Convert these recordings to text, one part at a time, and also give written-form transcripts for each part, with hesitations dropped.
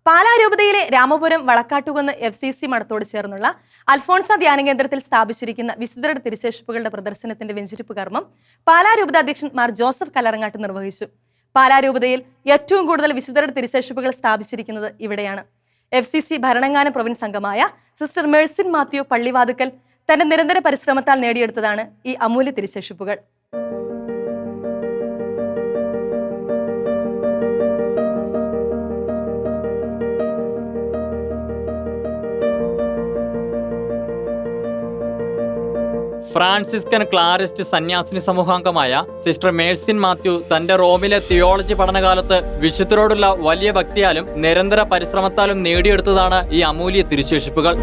പാലാ രൂപതയിലെ രാമപുരം വളക്കാട്ടുകുന്ന് FCC മഠത്തോട് ചേർന്നുള്ള അൽഫോൺസ ധ്യാന കേന്ദ്രത്തിൽ സ്ഥാപിച്ചിരിക്കുന്ന വിശുദ്ധരുടെ തിരുശേഷിപ്പുകളുടെ പ്രദർശനത്തിന്റെ വെഞ്ചരിപ്പ് കർമ്മം പാലാ രൂപത അധ്യക്ഷൻ മാർ ജോസഫ് കല്ലറങ്ങാട്ട് നിർവഹിച്ചു. പാലാ രൂപതയിൽ ഏറ്റവും കൂടുതൽ വിശുദ്ധരുടെ തിരുശേഷിപ്പുകൾ സ്ഥാപിച്ചിരിക്കുന്നത് ഇവിടെയാണ്. FCC ഭരണങ്ങാന പ്രൊവിൻസ് അംഗമായ സിസ്റ്റർ മേഴ്സിൻ മാത്യു പള്ളിവാതുക്കൽ തന്റെ നിരന്തര പരിശ്രമത്താൽ നേടിയെടുത്തതാണ് ഈ അമൂല്യ തിരുശേഷിപ്പുകൾ. ഫ്രാൻസിസ്കൻ ക്ലാരിസ്റ്റ് സന്യാസിനി സമൂഹാംഗമായ സിസ്റ്റർ മേഴ്സിൻ മാത്യു തന്റെ റോമിലെ തിയോളജി പഠനകാലത്ത് വിശുദ്ധരോടുള്ള വലിയ ഭക്തിയാലും നിരന്തര പരിശ്രമത്താലും നേടിയെടുത്തതാണ് ഈ അമൂല്യ തിരുശേഷിപ്പുകൾ.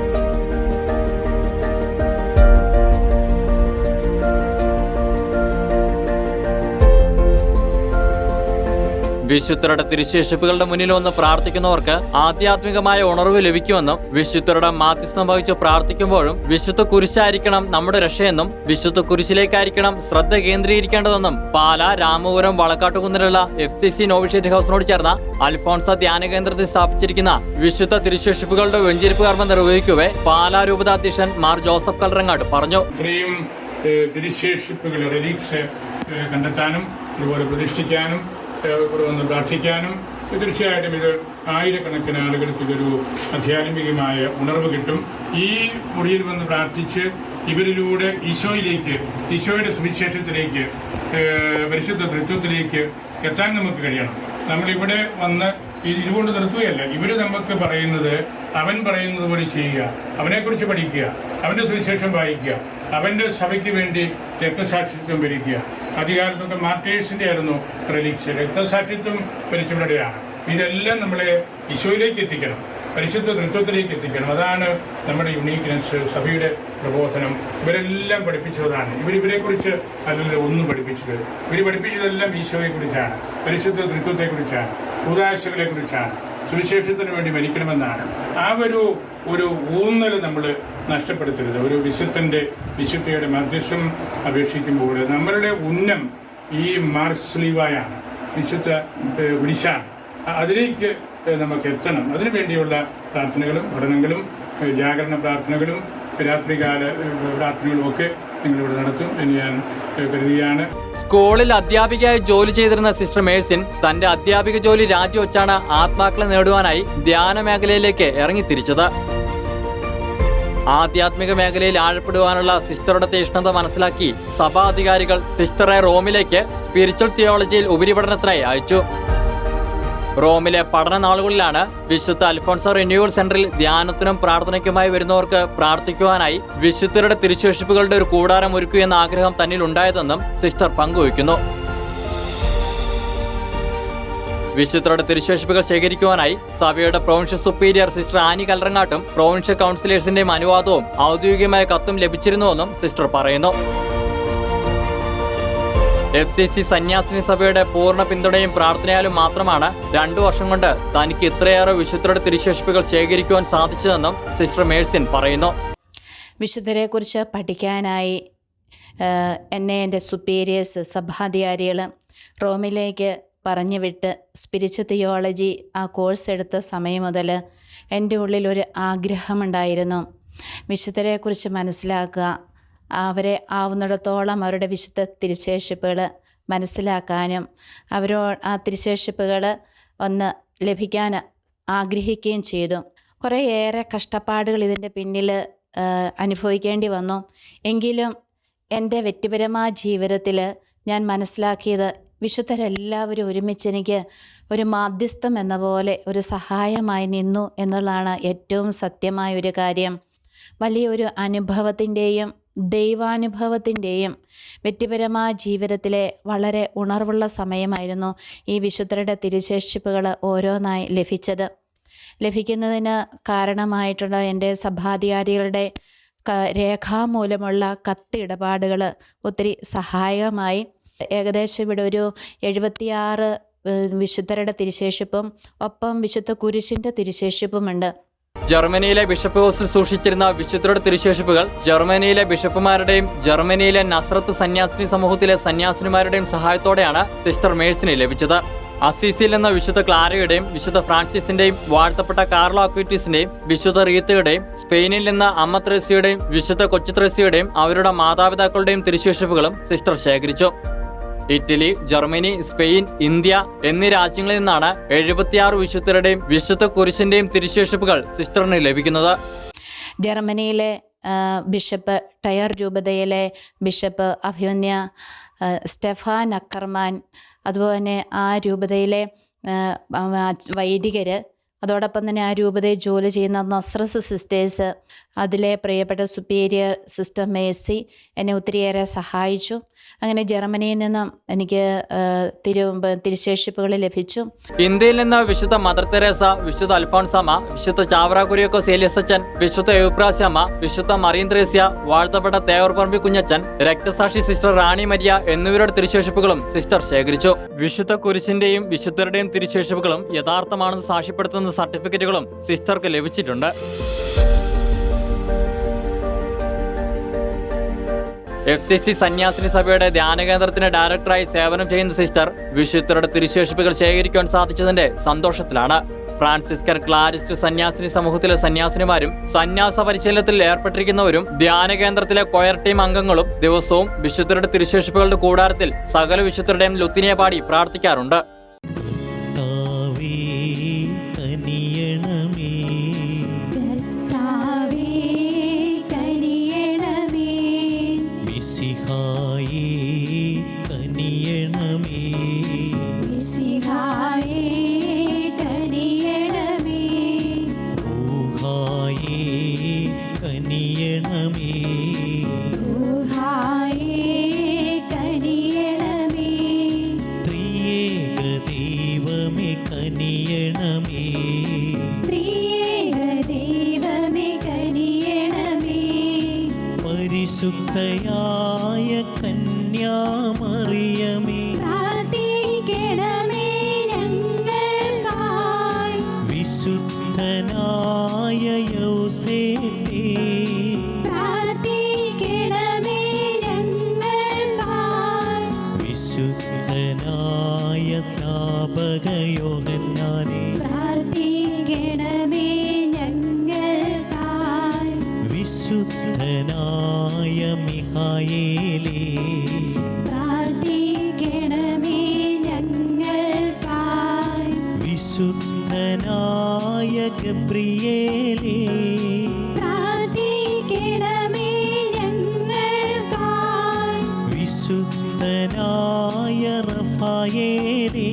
വിശുദ്ധരുടെ തിരുശേഷിപ്പുകളുടെ മുന്നിൽ വന്ന് പ്രാർത്ഥിക്കുന്നവർക്ക് ആധ്യാത്മികമായ ഉണർവ് ലഭിക്കുമെന്നും വിശുദ്ധരുടെ മാധ്യസ്ഥം വഹിച്ച് പ്രാർത്ഥിക്കുമ്പോഴും വിശുദ്ധ കുരിശായിരിക്കണം നമ്മുടെ രക്ഷയെന്നും വിശുദ്ധ കുരിശിലേക്കായിരിക്കണം ശ്രദ്ധ കേന്ദ്രീകരിക്കേണ്ടതെന്നും പാലാ രാമപുരം വളക്കാട്ടുകുന്നിലുള്ള FCC നോവിഷ്യേറ്റ് ഹൗസിനോട് ചേർന്ന അൽഫോൺസ ധ്യാന കേന്ദ്രത്തിൽ സ്ഥാപിച്ചിരിക്കുന്ന വിശുദ്ധ തിരുശേഷിപ്പുകളുടെ വെഞ്ചരിപ്പ് കർമ്മം നിർവഹിക്കവേ പാലാ രൂപത അധ്യക്ഷൻ മാർ ജോസഫ് കല്ലറങ്ങാട്ട് പറഞ്ഞു. തിരുശേഷിപ്പുകൾ റിലീക്സ് കണ്ടെത്താനും അതുപോലെ പ്രതിഷ്ഠിക്കാനും വന്ന് പ്രാർത്ഥിക്കാനും തീർച്ചയായിട്ടും ഇത് ആയിരക്കണക്കിന് ആളുകൾക്ക് ഇതൊരു ആധ്യാത്മികമായ ഉണർവ് കിട്ടും. ഈ മുറിയിൽ വന്ന് പ്രാർത്ഥിച്ച് ഇവരിലൂടെ ഈശോയുടെ സുവിശേഷത്തിലേക്ക് പരിശുദ്ധ തൃത്വത്തിലേക്ക് എത്താൻ നമുക്ക് കഴിയണം. നമ്മളിവിടെ വന്ന് ഇതുകൊണ്ട് നിർത്തുകയല്ല, ഇവര് നമുക്ക് പറയുന്നത് അവൻ പറയുന്നത് പോലെ ചെയ്യുക, അവനെക്കുറിച്ച് പഠിക്കുക, അവന്റെ സുവിശേഷം വായിക്കുക, അവന്റെ സഭയ്ക്ക് വേണ്ടി രക്തസാക്ഷിത്വം ഭരിക്കുക. അധികാരത്തൊക്കെ മാർട്ടേഴ്സിന്റെ ആയിരുന്നു റിലീക്സ്, രക്തസാക്ഷിത്വം ഭരിച്ചവരുടെയാണ്. ഇതെല്ലാം നമ്മളെ ഈശോയിലേക്ക് എത്തിക്കണം, പരിശുദ്ധ തൃത്വത്തിലേക്ക് എത്തിക്കണം. അതാണ് നമ്മുടെ യുണീക്ക്നെസ്, സഭയുടെ പ്രബോധനം. ഇവരെല്ലാം പഠിപ്പിച്ചതാണ്. ഇവരെക്കുറിച്ച് അല്ലല്ലോ ഒന്നും പഠിപ്പിച്ചത്. ഇവർ പഠിപ്പിച്ചതെല്ലാം ഈശോയെ കുറിച്ചാണ്, പരിശുദ്ധ തൃത്വത്തെക്കുറിച്ചാണ്, ഉദാശകളെ കുറിച്ചാണ്, സുവിശേഷത്തിന് വേണ്ടി മരിക്കണമെന്നാണ്. ആ ഒരു ഊന്നൽ നമ്മൾ നഷ്ടപ്പെടുത്തരുത്. ഒരു വിശുദ്ധയുടെ മധ്യസ്ഥം അപേക്ഷിക്കുമ്പോൾ നമ്മളുടെ ഉന്നം ഈ മാർസ്ലീവായാണ്, വിശുദ്ധ വിളിച്ചാണ്. അതിലേക്ക് നമുക്ക് എത്തണം. അതിനുവേണ്ടിയുള്ള പ്രാർത്ഥനകളും പഠനങ്ങളും ജാഗരണ പ്രാർത്ഥനകളും രാത്രികാല പ്രാർത്ഥനകളും ഒക്കെ നിങ്ങളിവിടെ നടത്തും എന്ന് ഞാൻ കരുതുകയാണ്. സ്കൂളിൽ അധ്യാപികയായി ജോലി ചെയ്തിരുന്ന സിസ്റ്റർ മേഴ്സിൻ തന്റെ അധ്യാപിക ജോലി രാജിവെച്ചാണ് ആത്മാക്കളെ നേടുവാനായി ധ്യാന മേഖലയിലേക്ക് ഇറങ്ങിത്തിരിച്ചത്. ആധ്യാത്മിക മേഖലയിൽ ആഴപ്പെടുവാനുള്ള സിസ്റ്ററുടെ തീഷ്ണത മനസ്സിലാക്കി സഭാ അധികാരികൾ സിസ്റ്ററെ റോമിലേക്ക് സ്പിരിച്വൽ തിയോളജിയിൽ ഉപരിപഠനത്തിനായി അയച്ചു. റോമിലെ പഠന നാളുകളിലാണ് വിശുദ്ധ അൽഫോൺസ റിന്യൂവൽ സെന്ററിൽ ധ്യാനത്തിനും പ്രാർത്ഥനയ്ക്കുമായി വരുന്നവർക്ക് പ്രാർത്ഥിക്കുവാനായി വിശുദ്ധരുടെ തിരുശേഷിപ്പുകളുടെ ഒരു കൂടാരം ഒരുക്കുകയെന്ന ആഗ്രഹം തന്നിൽ ഉണ്ടായതെന്നും സിസ്റ്റർ പങ്കുവയ്ക്കുന്നു. വിശുദ്ധരുടെ തിരുശേഷിപ്പുകൾ ശേഖരിക്കുവാനായി സഭയുടെ പ്രൊവിൻഷ്യൽ സുപ്പീരിയർ സിസ്റ്റർ ആനി കല്ലറങ്ങാട്ടും പ്രൊവിൻഷ്യൽ കൗൺസിലേഴ്സിന്റെയും അനുവാദവും ഔദ്യോഗികമായ കത്തും ലഭിച്ചിരുന്നുവെന്നും സിസ്റ്റർ പറയുന്നു. FCC സന്യാസിനി സഭയുടെ പൂർണ്ണ പിന്തുണയും പ്രാർത്ഥനയാലും മാത്രമാണ് 2 വർഷം കൊണ്ട് തനിക്ക് ഇത്രയേറെ വിശുദ്ധരുടെ തിരുശേഷിപ്പുകൾ ശേഖരിക്കുവാൻ സാധിച്ചതെന്നും സിസ്റ്റർ മേഴ്സിൻ പറയുന്നു. വിശുദ്ധരെക്കുറിച്ച് പഠിക്കാനായി എന്നെ എൻ്റെ സുപ്പീരിയേഴ്സ് സഭാധികാരികൾ റോമിലേക്ക് പറഞ്ഞു വിട്ട് സ്പിരിച്വൽ തിയോളജി ആ കോഴ്സ് എടുത്ത സമയം മുതൽ എൻ്റെ ഉള്ളിലൊരു ആഗ്രഹമുണ്ടായിരുന്നു. വിശുദ്ധരെക്കുറിച്ച് മനസ്സിലാക്കുക, അവരെ ആവുന്നിടത്തോളം അവരുടെ വിശുദ്ധ തിരുശേഷിപ്പുകൾ മനസ്സിലാക്കാനും ആ തിരുശേഷിപ്പുകൾ ഒന്ന് ലഭിക്കാൻ ആഗ്രഹിക്കുകയും ചെയ്തു. കുറേയേറെ കഷ്ടപ്പാടുകൾ ഇതിൻ്റെ പിന്നിൽ അനുഭവിക്കേണ്ടി വന്നു. എങ്കിലും എൻ്റെ വ്യക്തിപരമായ ജീവിതത്തിൽ ഞാൻ മനസ്സിലാക്കിയത് വിശുദ്ധരെല്ലാവരും ഒരുമിച്ച് എനിക്ക് ഒരു മാധ്യസ്ഥം എന്ന പോലെ ഒരു സഹായമായി നിന്നു എന്നുള്ളതാണ് ഏറ്റവും സത്യമായ ഒരു കാര്യം. വലിയൊരു അനുഭവത്തിൻ്റെയും ദൈവാനുഭവത്തിൻ്റെയും വ്യക്തിപരമായ ജീവിതത്തിലെ വളരെ ഉണർവുള്ള സമയമായിരുന്നു ഈ വിശുദ്ധരുടെ തിരുശേഷിപ്പുകൾ ഓരോന്നായി ലഭിക്കുന്നതിന് കാരണമായിട്ടുള്ള എൻ്റെ സഭാധികാരികളുടെ രേഖാമൂലമുള്ള കത്തിടപാടുകൾ ഒത്തിരി സഹായകമായി. ഏകദേശം ഇവിടെ ഒരു 76 വിശുദ്ധരുടെ തിരുശേഷിപ്പും ഒപ്പം വിശുദ്ധ കുരിശിൻ്റെ തിരുശേഷിപ്പുമുണ്ട്. ജർമ്മനിയിലെ ബിഷപ്പ് ഹൗസിൽ സൂക്ഷിച്ചിരുന്ന വിശുദ്ധരുടെ തിരുശേഷിപ്പുകൾ ജർമ്മനിയിലെ ബിഷപ്പുമാരുടെയും ജർമ്മനിയിലെ നസ്രത്ത് സന്യാസിനി സമൂഹത്തിലെ സന്യാസിനിമാരുടെയും സഹായത്തോടെയാണ് സിസ്റ്റർ മേഴ്സിന് ലഭിച്ചത്. അസീസിയിൽ നിന്ന് വിശുദ്ധ ക്ലാരയുടെയും വിശുദ്ധ ഫ്രാൻസിസിന്റെയും വാഴ്ത്തപ്പെട്ട കാർലോ അക്വിറ്റീസിന്റെയും വിശുദ്ധ റീത്തയുടെയും സ്പെയിനിൽ നിന്ന് അമ്മ ത്രേസ്യയുടെയും വിശുദ്ധ കൊച്ചു ത്രേസ്യയുടെയും അവരുടെ മാതാപിതാക്കളുടെയും തിരുശേഷിപ്പുകളും സിസ്റ്റർ ശേഖരിച്ചു. ഇറ്റലി, ജർമ്മനി, സ്പെയിൻ, ഇന്ത്യ എന്നീ രാജ്യങ്ങളിൽ നിന്നാണ് 76 വിശുദ്ധരുടെയും വിശുദ്ധ കുരിശിന്റെയും തിരുശേഷിപ്പുകൾ സിസ്റ്ററിന് ലഭിക്കുന്നത്. ജർമ്മനിയിലെ ബിഷപ്പ് ടയർ രൂപതയിലെ ബിഷപ്പ് അഭിമന്യ സ്റ്റെഫാൻ അക്കർമാൻ, അതുപോലെ തന്നെ ആ രൂപതയിലെ വൈദികർ, അതോടൊപ്പം തന്നെ ആ രൂപതയിൽ ജോലി ചെയ്യുന്ന നസ്രസ് സിസ്റ്റേഴ്സ്, അതിലെ പ്രിയപ്പെട്ട സുപ്പീരിയർ സിസ്റ്റർ മേഴ്സി എന്നെ ഒത്തിരിയേറെ സഹായിച്ചു. അങ്ങനെ ജർമ്മനിയിൽ നിന്നും എനിക്ക് തിരുശേഷിപ്പുകൾ ലഭിച്ചു. ഇന്ത്യയിൽ നിന്ന് വിശുദ്ധ മദർ തെരേസ, വിശുദ്ധ അൽഫോൺസാമ്മ, വിശുദ്ധ ചാവറ കുര്യാക്കോസ് ഏലിയസച്ചൻ, വിശുദ്ധ എവുപ്രാസ്യാമ്മ, വിശുദ്ധ മറിയം ത്രേസ്യ, വാഴ്ത്തപ്പെട്ട തേവർപറമ്പി കുഞ്ഞച്ചൻ, രക്തസാക്ഷി സിസ്റ്റർ റാണി മരിയ എന്നിവരുടെ തിരുശേഷിപ്പുകളും സിസ്റ്റർ ശേഖരിച്ചു. വിശുദ്ധ കുരിശിന്റെയും വിശുദ്ധരുടെയും തിരുശേഷിപ്പുകളും യഥാർത്ഥമാണെന്ന് സാക്ഷ്യപ്പെടുത്തുന്ന സർട്ടിഫിക്കറ്റുകളും സിസ്റ്റർക്ക് ലഭിച്ചിട്ടുണ്ട്. FCC സന്യാസിനി സഭയുടെ ധ്യാനകേന്ദ്രത്തിന് ഡയറക്ടറായി സേവനം ചെയ്യുന്ന സിസ്റ്റർ വിശുദ്ധരുടെ തിരുശേഷിപ്പുകൾ ശേഖരിക്കുവാൻ സാധിച്ചതിന്റെ സന്തോഷത്തിലാണ്. ഫ്രാൻസിസ്കൻ ക്ലാരിസ്റ്റ് സന്യാസിനി സമൂഹത്തിലെ സന്യാസിനിമാരും സന്യാസ പരിശീലനത്തിൽ ഏർപ്പെട്ടിരിക്കുന്നവരും ധ്യാനകേന്ദ്രത്തിലെ കൊയർ ടീം അംഗങ്ങളും ദിവസവും വിശുദ്ധരുടെ തിരുശേഷിപ്പുകളുടെ കൂടാരത്തിൽ സകല വിശുദ്ധരുടെയും ലുത്തിനിയെ പാടി പ്രാർത്ഥിക്കാറുണ്ട്. പരിശുദ്ധയായ കന്യാമറിയമേ പ്രാർത്ഥിക്കണമേ ഞങ്ങൾക്കായി. വിശുദ്ധനായ യൗസേപ്പേ പ്രാർത്ഥിക്കണമേ ഞങ്ങൾക്കായി. വിശുദ്ധനായ സ്നാപക യോഹന്നാനേ പ്രാർത്ഥിക്കണമേ ഞങ്ങൾക്കായി. വിശുദ്ധനായ മിഖായേലേ പ്രാർത്ഥിക്കണമേ ഞങ്ങൾക്കായി. വിശുദ്ധനായ ഗബ്രിയേലേ പ്രാർത്ഥിക്കണമേ ഞങ്ങൾക്കായി. വിശുദ്ധനായ റഫായേലേ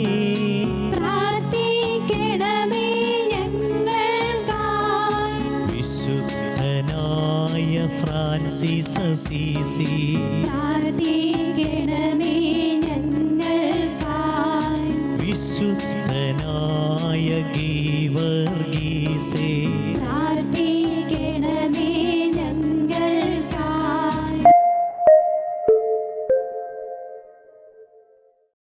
പ്രാർത്ഥിക്കണമേ ഞങ്ങൾക്കായി. വിശുദ്ധനായ ഫ്രാൻസിസ് അസീസി പ്രാർത്ഥിക്കണമേ ഞങ്ങൾക്കായി. വിശുദ്ധനായ ഗീവർഗീസേ പ്രാർത്ഥിക്കണമേ